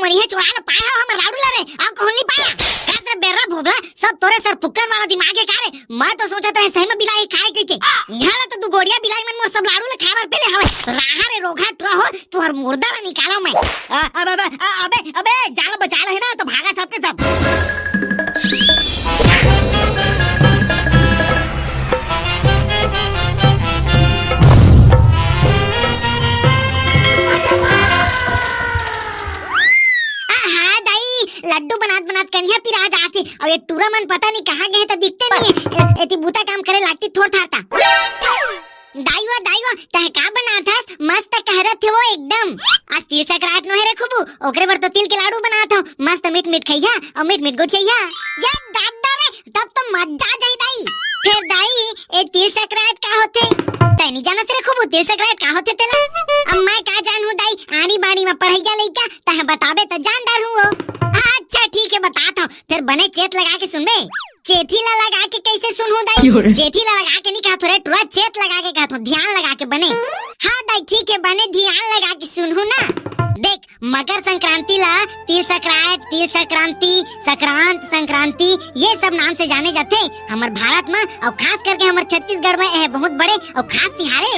Money है चुरा ले पाया हम लाडू ला रे अब कौन नहीं पाया कैसे बेरा भोबला सब तोरे सर फुक्कर वाला दिमाग है कारे मैं तो सोचा था सही में बिलाई खाए के यहां तो दू गोड़िया बिलाई मन मोर सब लाडू ले खावर पेले हवे राहा रे रोघा टुरा हो तोहर मुर्दा ला निकालो मैं अबे अबे जाल बचा ले ना तो भागा सबके सब लड्डू बनात कन्या फिर आज आते और ये टूरा मन पता नहीं कहाँ गए तो दिखते नहीं है एती बूता काम करे लागती थोड़ थारता दाईवा तह का बना था मस्त कहरत थे वो एकदम आज तिल सकरात नो है रे खूबू ओकरे बर तो तिल के लाडू बनात हूं मस्त मीठ खइया और मीठ गुठिया ये दादा रे तब तो मजा जाई दाई फिर दाई ए तिल सकरात का होते तैनी जानत रे खूबू तिल सकरात का होते तेला अब मैं का जानू दाई आनी बानी में पढ़ैया लइका तह बताबे त जानदार हूं अच्छा ठीक है बताता हूँ फिर बने चेत लगा के सुन बे चेथी ला लगा के कैसे सुनूं दाई चेथी ला लगा के नहीं कहा थोड़े टुरा चेत लगा के कहा ध्यान लगा के बने हाँ दाई ठीक है बने ध्यान लगा के सुनूं ना देख मकर संक्रांति ला तिल संक्रांति संक्रांति ये सब नाम से जाने जाते हमारे भारत में और खास करके हमारे छत्तीसगढ़ में है बहुत बड़े और खास तिहारे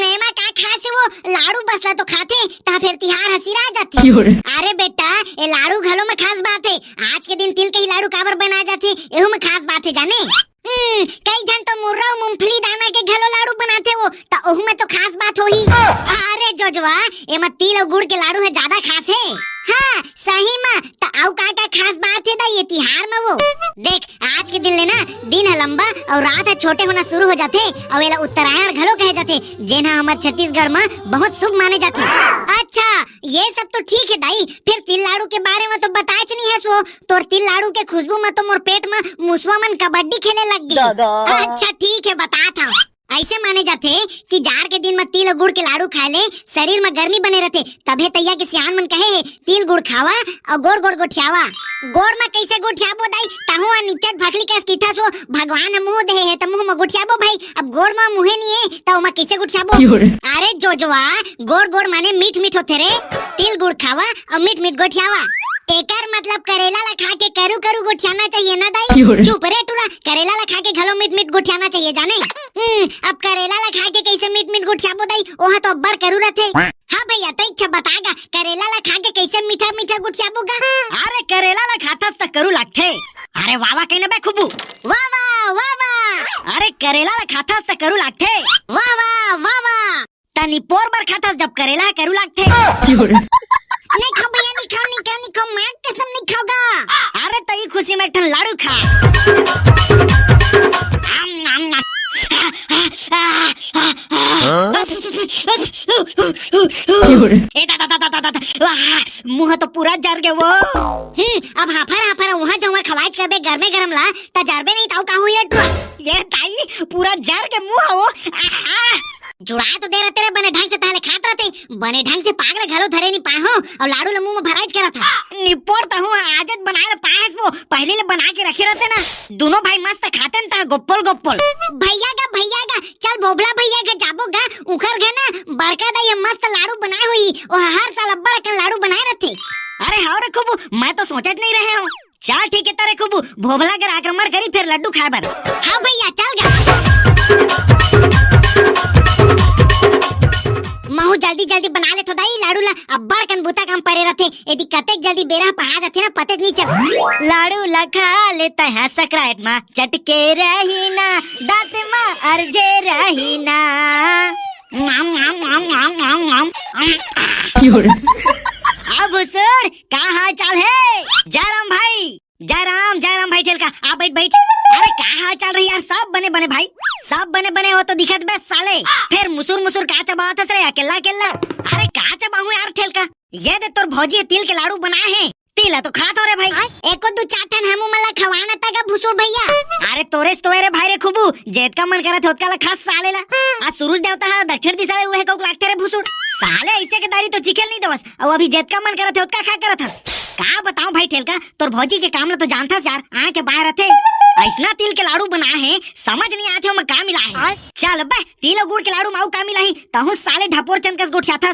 एमा का खास है वो लाडू बसला तो खाते ता फिर तिहार हसीरा जाती अरे बेटा ये लाडू घलो में खास बात है आज के दिन तिल के ही लाडू काबर बना जाते एहू में खास बात है जाने कई जन तो मुर्रा मूंगफली दाना के घलो लाडू बनाते वो ता ओहू में तो खास बात होही अरे जोजवा एमा तिल और गुड़ के लाडू है ज्यादा खास है हाँ सही में ता आउ का खास बात है दा ये तिहार में वो देख आज के दिन लेना दिन है लंबा और रात है छोटे होना शुरू हो जाते और एला उत्तरायण घलो कहे जाते जेना हमारे छत्तीसगढ़ में बहुत शुभ माने जाते अच्छा ये सब तो ठीक है दाई फिर तिल लाडू के बारे में तो बताए नहीं है सो तोर तिल लाडू के खुशबू में तो मोर पेट में मुसवा मन कबड्डी खेले लग गई अच्छा ठीक है बताता हूँ ऐसे माने जाते कि जार के दिन में तिल और गुड़ के लाडू खाए ले शरीर में गर्मी बने रहते तबे तैया के सियान मन कहे तिल गुड़ खावा और गोड़ गोड़ गुठियावा गोड़ में कैसे गुठियाबो दाई ताहू निचट भकली के कीठा सो भगवान मुंह दे है त मुंह में गुठियाबो भाई अब गोड़ में मुंह नहीं है त ओमा कैसे गुठियाबो अरे जोजवा गोड़ गोड़ माने मीठ होते रे तिल गुड़ खावा और मीठ गुठियावा एकर मतलब करेला ला खा के करू गुठियाना चाहिए ना दाई चुप रे टुरा करेला ला खा के घलो मीठ गुठियाना चाहिए जाने अब करेला ला खा के कैसे मीठ गुठियाबो दाई ओहा तो अब्बड़ करू रहते हाँ भैया तई अच्छा बतागा करेला ला खा के कैसे मीठा गुठियाबोगा अरे करेला ला खातस त करू लागथे अरे वावा कइने बे खूबू वावा अरे करेला ला खातस त करू लागथे वावा तनी पोर बर खातस जब करेला करू लागथे नहीं खाओ भैया नहीं खाओ मां कसम नहीं खाओगा अरे तई खुशी में ठन लाडू खा मुँह तो पूरा जर गए वो अब हाफर वहाँ जो खवाइज कर बे गरम ला ता जरबे नहीं ताऊ का हुई ये ताई पूरा जर के मुँह वो जुड़ा तो दे रहे तेरे बने ढंग से ताले खात रहते बने ढंग से पागल घलो धरे नहीं पाहो और लाडू ले मुंह में भराइज करा था निपोड़ता हूँ आजत बनाए ले पास वो पहले ले बना के रखे रहते ना दोनों भाई मस्त खाते न ता गोप्पल भैया का चल भोबला भैया का जाबोगा उखर घे ना बड़का दा ये मस्त लाडू बनाए हुई और हर साल अब्बड़ का लाडू बनाए रहते अरे हाँ रे खूबू मैं तो सोचत नहीं रहे हूँ चल ठीक है तारे खूबू भोबला कर आक्रमण करी फिर लड्डू खाए बर हाँ भैया चल गा महू जल्दी बना ले तो दाई लाडू ला अब्बड़ कन बूता काम परे रहते यदि कतेक जल्दी बेरा पहा जाथे ना पते नहीं चल लाडू ला खा लेता है सकराट मा चटके रही ना दांत मा अर्जे रही ना अब सुन का हाल चाल है जयराम भाई ठेल का आप बैठ अरे का हाल चाल रही यार सब बने भाई सब बने हो तो दिखत बे साले फिर मुसुर का चबावत रे अकेला अरे का चबाहू यार ठेल का ये दे तोर भौजी तिल के लाडू बनाए हैं तिल तो खात हो रे भाई एको दो चाटन हमू मला खवाना तगा भुसुर भैया अरे तोरे भाई रे खूबू जेत का मन करत होत का खास साले ला आज सूरज देवता है दक्षिण दिशा में को लागते रे भुसुर साले ऐसे के दारी तो चिकेल नहीं दवस अब अभी जेत का मन करत होत का खा करत हस का बताऊं भाई ठेल का तोर भौजी के काम ला तो जानता यार आ के बाहर रहते ऐसना तिल के लाडू बनाए हैं समझ नहीं आते मैं का मिला है चल बे तिल और गुड़ के लाडू माऊ का मिला ही तहु साले ढपोर चंद कस गुठिया था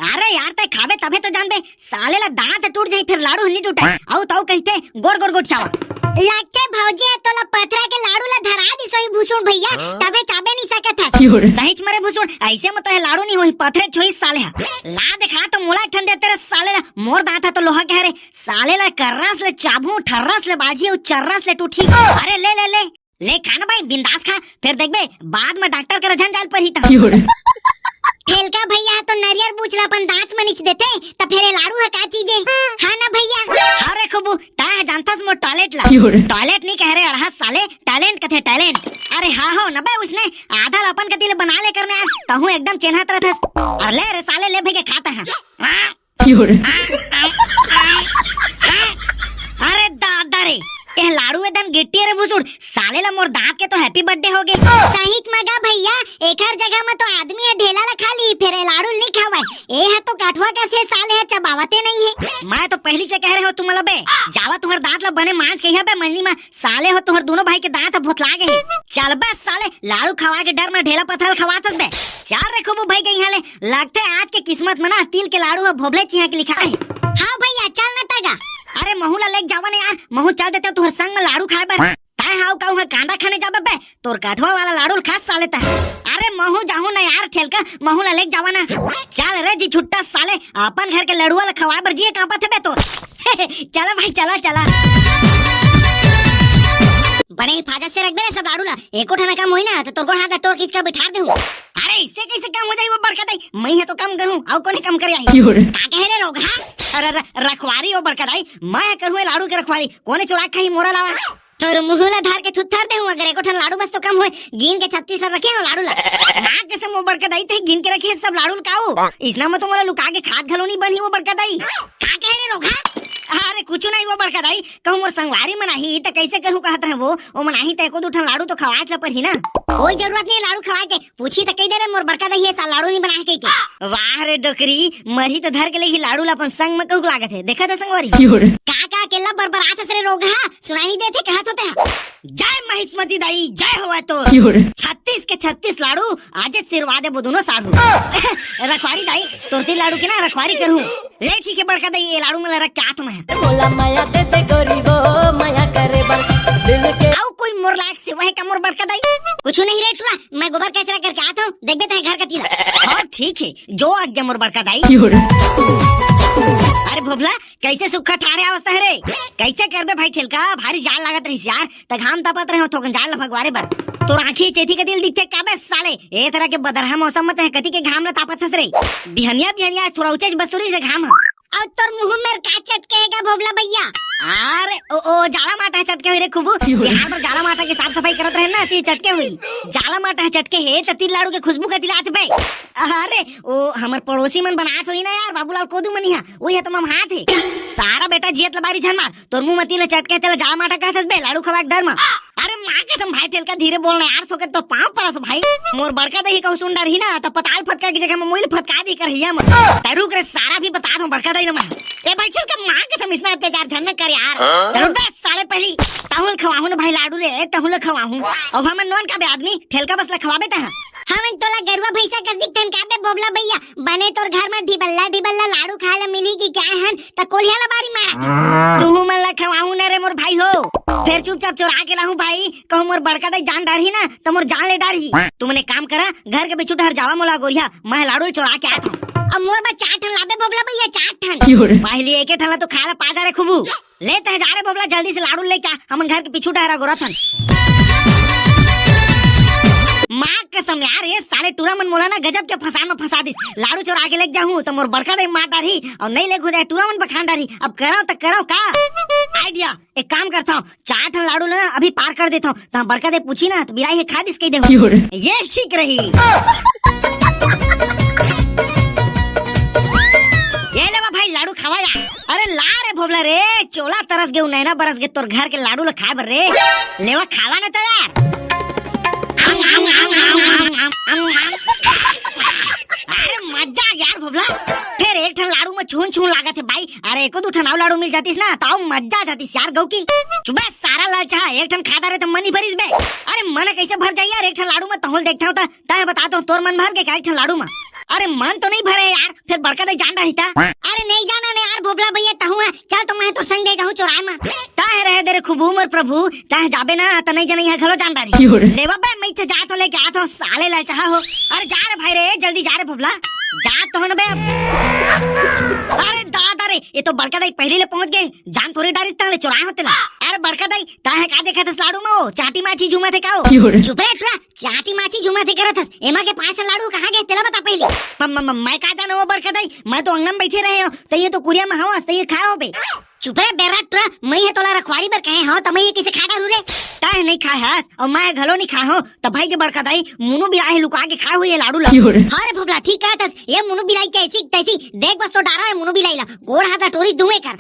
अरे यार ते खाबे तबे तो जानबे, साले ला दांत टूट जाई फिर लाडू नहीं टूटे। औ ताऊ कहते गोड़ गोड़ गोड़ चावा लगते भौजी तोला पथरा के लाडू ला धरा दी सोई भूसुन भैया, तबे चाबे नहीं सकत है। सहीच मरे भूसुन, ऐसे में तो है लाडू नहीं होई, पथरे छोई साले हा। ला दिखा तो मोला ठन देते रे साले ला, मोर दांत तो लोहा के हरे साले ला, कर्रास ले चाबू, ठर्रास ले बाजी और चर्रास ले टूटी। अरे ले ले ले ले खाना भाई बिंदास खा, फिर देखबे बाद में डॉक्टर के झंझाल पर ही ता। ठेलका भैया तो नरियर पूछला अपन दांत में निच देते, त फिर लाडू है का चीज है? हां ना भैया? अरे खूबू ता जानतास मो टॉयलेट ला, टॉयलेट नहीं कह रहे अड़हा साले, टैलेंट कथे टैलेंट। अरे हाँ हो नबे उसने आधा अपन का दिल बना ले करने यार, कहूं एकदम चेन्हा तरह थस। और ले रे साले ले भैया खाता है। अरे दादा रे ये लाडू एकदम गिट्टी रे भुसुड़, साले ला मोर दांत के तो हैप्पी बर्थडे हो गए। सही मगा भैया, एक हर जगह में तो आदमी है ढेला ला खाली, फिर लाडू नहीं खावाए। ए है तो काठवा कैसे साले है चबावते नहीं है। मैं तो पहली से कह रहे हो तुम लबे जावा तुम्हार दांत ला बने मांस कहिया बे मंजनी में, साले हो तुम्हार दोनों भाई के दांत भुतला गए। चल बे साले लाडू खवा के डर में ढेला पत्थर खवात बे। चार रे खूबू भाई के यहाँ ले, लगते आज के किस्मत में ना तिल के लाडू है भोबले चिहा के लिखा है। हाँ भैया चल न तागा। अरे महू ला लेके जावा ने यार, महू चल देते तुहर संग में लाडू खाए बर। ताए हाउ काऊ है कांदा खाने जाबे बे, तोर काठवा वाला लाडू खास साले ता। अरे महू जाहू ना यार ठेलका, महू ला लेके जावा ना। चल रे जी छुट्टा साले, अपन घर के लड़ुआ ला खवाए बर जिए कांपा थे बे तोर। चला भाई चला चला। बड़े हिफाजत से रख दे सब लाडू ला, एको ठाना कम होई ना तो तोर गोड़ हाथ टोर खींच के बिठा दूं। अरे इससे कैसे कम हो जाई वो बड़का दाई, मैं है तो कम करूं, औ कोने कम करे आई। का कह रे रोग हा? अरे रखवारी ओ बड़का दाई, मैं करूं लाडू के रखवारी, कोने चुरा खाई मोरा लावा। तोर मुहला धार के थुत्थर दे हूं, अगर एको ठन लाडू बस तो कम होए, गिन के 36 रखे हो लाडू ला। ना कसम वो बड़का दाई थे गिन के रखे सब लाडू काओ, इसना में तो मोला लुका के खाद घलोनी बनी वो बड़का दाई। का कह रे रोग हा? अरे कुछ नहीं वो बड़का दाई, कहूं मोर संगवारी मनाही त कैसे कहूं कहत रहे वो मनाही त एको दू ठन लाडू तो खवात ल पर ही ना। कोई जरूरत नहीं लाडू खवाए के, पूछी त कह दे रे मोर बड़का दाई ये साल लाडू नहीं बना के। वाह रे डोकरी, मरही त धर के लेही लाडू ला अपन संग में कहू लागत है, देखा त संगवारी का केला बरबरात से रोग हा, सुनाई नहीं देते कहत होते हा। जय महिष्मती दाई जय होवे तो 36 के 36 लाडू आज सिरवा दे दोनों साडू। रखवारी दाई तोरती लाडू के ना रखवारी करूं, ले ठीक है बड़का दाई ये लाडू में रख के हाथ में है। बोला माया देते गरीबो माया करे बर दिल के आओ कोई मोर लायक से वह का मोर बड़का दाई कुछ नहीं रे टुरा, मैं गोबर कचरा करके आता हूं, देख बेटा घर का तीला। हां ठीक है जो आज्ञा मोर बड़का दाई। अरे भोबला कैसे सुखा ठाड़े अवस्था है रे, कैसे करबे भाई ठेलका, भारी जाल लागत रही यार, त घाम तापत रहे हो थोकन जाल भगवारे बर। तो आंखी चेथी के दिल दिखते काबे साले, ए तरह के बदरहा मौसम में कति के घाम ला तापत हस रे, बिहनिया बिहनिया थोड़ा ऊंचे बस्तुरी से घाम। और तोर मुंह में का चटकेगा भोबला भैया? अरे ओ जाला माटा है चटके हुई रे खूबू, बिहार में जाला माटा की साफ सफाई करत रहे ना ती चटके हुई, जाला माटा है चटके है त तिल लाडू के खुशबू का दिलात बे। अरे ओ हमर पड़ोसी मन बनात होई ना यार बाबूलाल कोदू मनिया, ओही है तो मम हाथ है सारा बेटा जियत लबारी झन मार, तोर मुंह में तिल चटके तेल जाला माटा कहतस बे लाडू खवाक डर में। अरे माँ कसम भाई ठेलका धीरे बोलना यार, सोके तो पांव परस भाई, मोर बड़का दही कहू सुन डर ही ना तो पताल फटका की जगह में मोइल फटका दी कर हिया मत तरू करे सारा भी बता दूं बड़का दही ना। ए भाई ठेलका माँ कसम इतना अत्याचार झन न कर यार, चलो बे साले पहली ताहुल खवाहू ना भाई लाडू रे, ताहुल खवाहू अब हमन नॉन का बे आदमी ठेलका बस ला खवाबे ता हमन तोला गरुआ भैंसा कर दिखतन का बे बोबला भैया, बने तोर घर में ढिबल्ला लाडू खाए ला मिली की क्या हन त कोलिया ला बारी मारा तू मन ला खवाहू ना रे मोर भाई हो, फिर चुपचाप चुरा के लाहू भाई, कहूं मोर बड़का दई जान डर ही ना तो मोर जान ले डर ही। तुमने काम करा घर के बिचू डर जावा मोला गोरिया, मैं लाडू चुरा के आत हूं। अब मोर बा 4 ठन लाबे बोबला भैया 4 ठन, पहले एक ठन तो खा ला पा जा रे खूबू, ले त जा रे बोबला जल्दी से लाडू ले क्या हमन घर के पीछू डहरा गोरथन। माँ कसम यार ये साले टूरा मन मोला ना गजब के फसा में फसा दिस, लाडू चुरा के लेके जाऊं तो मोर बड़का दई मार डारी और नहीं ले खुदा टूरा मन बखान डारी, अब कराओ तो कराओ का आइडिया। एक काम करता हूँ 4 ठन लाडू ना अभी पार कर देता हूँ, तो बड़का दे पूछी ना तो बिलाई है खा दिस कही दे, ये ठीक रही। ये ले भाई लाडू खवाया, अरे ला रे भोबला रे चोला तरस गए नैना बरस गए तोर घर के लाडू ला खा बर रे, लेवा खावा ना तो यार। अरे मजा यार भोबला, फिर एक ठन लाडू में छून छून लागत है भाई। अरे एको दू ठन आउ लाडू मिल जातीस ना ताऊ मजा जातीस यार गौ की। चुबे सारा लालच है, एक ठन खाता रहे तो मन ही भरिस बे। अरे मन कैसे भर जाई यार एक ठन लाडू में, तहुल देखता होता ताहे बताता हूँ तोर मन भर के एक ठन लाडू में। अरे मन तो नहीं भरे यार, फिर बड़का दे जान रही था। अरे नहीं जाना नहीं यार भोपला भैया तहु है, चल तो मैं तो संग दे जाऊँ चौराहे में। ताहे रहे दे रे खूब उमर प्रभु, ताहे जाबे ना तो नहीं जाना यहाँ घलो जान रही। लेवा बे मैं तो जा तो लेके आता हूँ, साले लाल चाहा हो। अरे जा रे भाई रे, जल्दी जा रे भोपला, जा तो न बे। अरे दादा रे, ये तो बड़का दाई पहले ले पहुंच गए, जान थोड़ी डारिस ताले चौराहे होते ना। अरे बड़का दाई ताहे का देखा था लाडू में वो चाटी माची झूमा थे काओ। चुप रे थोड़ा, चाटी माची झूमा थे करत हस, एमा के 5 लाडू कहाँ गए तेला बता पहले। मैं का जानो वो बड़का दाई, मैं तो अंगना में बैठे रहे हो तो ये तो कुरिया में हवा तो ये खाए हो बे। चुप रे बेराट ट्रा, मैं है तोला रखवारी पर कहे हो तो मैं ये किसे खा डालू रे। ताहे नहीं खाए हस और मैं घलो नहीं खा हो तो भाई के बड़का दाई मुनु बिलाई लुका के खाए हुए लाडू ला। अरे भोपला ठीक कहत हस, ये मुनु बिलाई कैसी तैसी देख बस तो डारा है मुनु बिलाई ला, गोड़ हाथा टोरी दुए कर।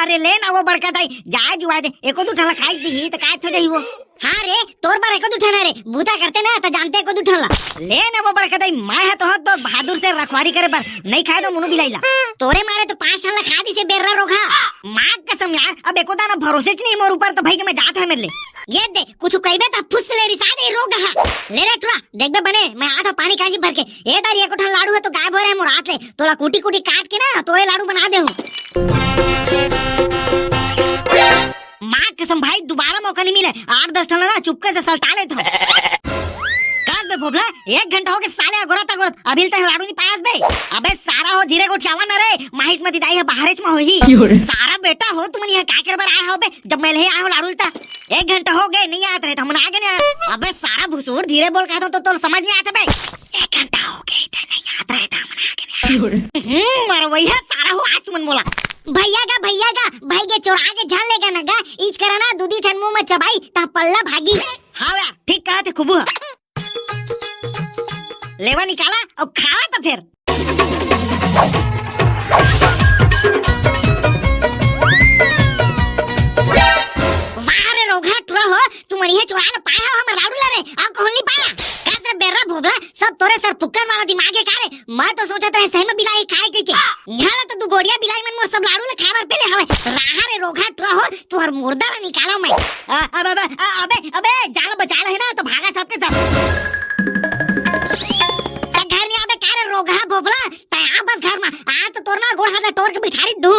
अरे ले ना वो बड़का दाई जाए जुआ दे, एको दू ठला खाई दी तो काय हो जाई वो। हाँ रे तोर बार एको दू ठला रे, बूता करते ना तो जानते एको दू ठला। ले ना वो बड़का दाई, मैं है तो तो बहादुर से रखवारी करे पर नहीं खाए तो मुनु बिलाई ला। तोरे मारे तो 5 ठला खा दी से बेर्रा रोगा। माँ कसम यार, अब एको दाना भरोसे नहीं मोर ऊपर तो भाई के मैं जात है मेरे लिए। ये दे कुछ कहबे तो फुस ले रिसा दे रोग हा। ले रे टुरा देख बे बने, मैं आता पानी काजी भर के, ए तारी एको ठन लाडू है तो गायब हो रहे मोर हाथ ले, तोला कुटी कुटी काट के ना तोरे लाडू बना दे हूं। माँ कसम भाई दोबारा मौका नहीं मिले, 8-10 ठन ना चुपके से सलटा ले तो। कास बे भोपला 1 घंटा हो के साले गोरता गोरत अभी तक लाडू नहीं पायास बे। अबे सारा हो धीरे को ठियावा ना रे, माहिस मती दाई है बाहरेच में होही। सारा बेटा हो तुम यहाँ का करबर आए हो बे, जब मैं ले आया हूँ लाडू ता 1 घंटा हो गए नहीं आते रहे तो हम आगे नहीं। अबे सारा भुसूर धीरे बोल कहता तो समझ नहीं आता बे। 1 घंटा हो गए थे नहीं आते रहे तो हम आगे नहीं। वही सारा हो आज तुमन बोला भैया का भाई के चोरा के झाल लेगा नगा, इच कराना दूधी ठन मुंह में चबाई ता पल्ला भागी। हाँ यार ठीक कहा थे खूबू, लेवा निकाला और खावा तो फिर। वाह रे रोगा टुरा हो, तुम ये चुरा ले पाया हो हम लाडू ला रे, आप कौन नहीं पाया। कैसे बेरा भोबला सब तोरे सर फुक्कर वाला दिमाग है कारे, मैं तो सोचा था सही में बिलाई खाए के यहाँ तो 2 गोड़िया बिलाई मन मोर सब लाडू ले खावर पे ले हवे। राहा रे रोगा टुरा हो, तुहर मुर्दा ला निकालो मैं। अबे जाल बचा ले ना तो भागा सबके सब। घर में आबे कारे रोगा भोबला, ता आ बस घर में आ तो तोर ना गोड़ हाथ टोर के बिठारी दू।